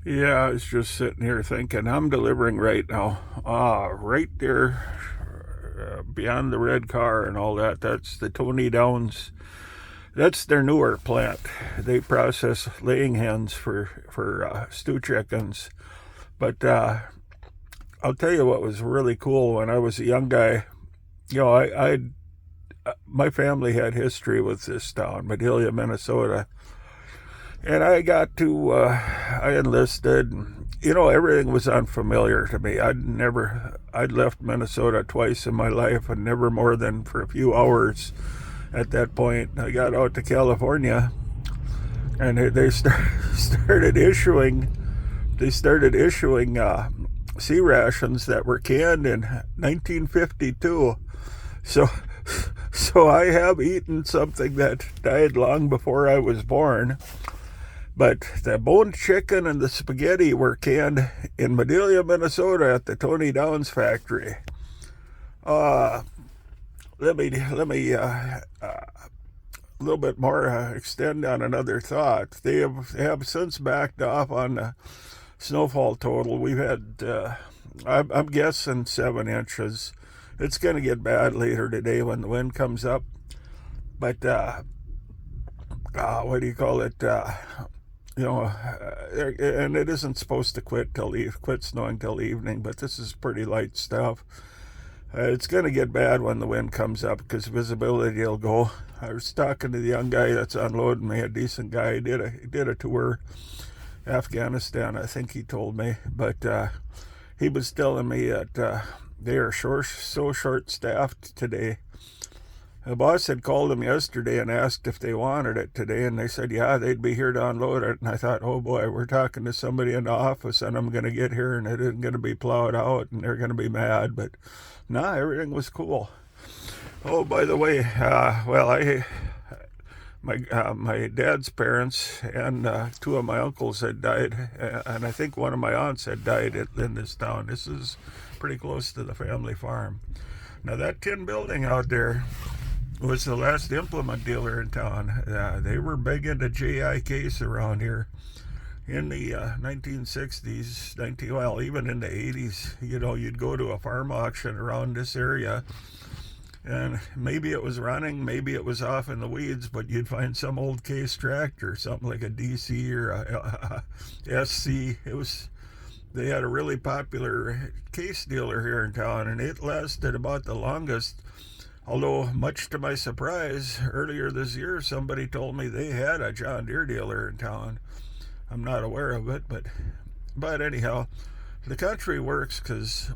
Yeah, I was just sitting here thinking, I'm delivering right now. Right there, beyond the red car and all that. That's the Tony Downs. That's their newer plant. They process laying hens for stew chickens. But I'll tell you what was really cool when I was a young guy. I my family had history with this town, Madelia, Minnesota, and I enlisted. Everything was unfamiliar to me. I'd left Minnesota twice in my life, and never more than for a few hours. At that point, I got out to California, and started issuing sea rations that were canned in 1952. So, so I have eaten something that died long before I was born. But the boned chicken and the spaghetti were canned in Madelia, Minnesota, at the Tony Downs factory. Uh, let me a little bit more extend on another thought. They have since backed off on the snowfall total. We've had, I'm guessing, 7 inches. It's going to get bad later today when the wind comes up. But what do you call it? And it isn't supposed to quit snowing till evening. But this is pretty light stuff. It's going to get bad when the wind comes up because visibility will go. I was talking to the young guy that's unloading me, a decent guy. He did a tour, Afghanistan, I think he told me. But he was telling me that they are so short-staffed today. The boss had called him yesterday and asked if they wanted it today, and they said, yeah, they'd be here to unload it. And I thought, oh boy, we're talking to somebody in the office, and I'm going to get here, and it isn't going to be plowed out, and they're going to be mad. But nah, everything was cool. Oh, by the way, my dad's parents and two of my uncles had died, and I think one of my aunts had died in this town. This is pretty close to the family farm. Now, that tin building out there was the last implement dealer in town. They were big into JICase around here in the 1960s, even in the 80s. You'd go to a farm auction around this area, and maybe it was running, maybe it was off in the weeds, but you'd find some old Case tractor, something like a DC or a SC. They had a really popular Case dealer here in town, and it lasted about the longest. Although, much to my surprise, earlier this year somebody told me they had a John Deere dealer in town. I'm not aware of it, but anyhow, the country works because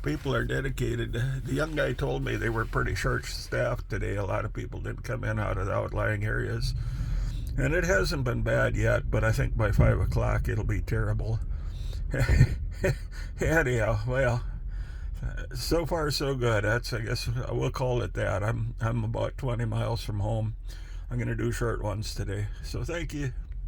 people are dedicated. The young guy told me they were pretty short-staffed today. A lot of people didn't come in out of the outlying areas, and it hasn't been bad yet. But I think by 5 o'clock it'll be terrible. Anyhow, well, so far so good. I guess we'll call it that. I'm about 20 miles from home. I'm going to do short ones today. So thank you.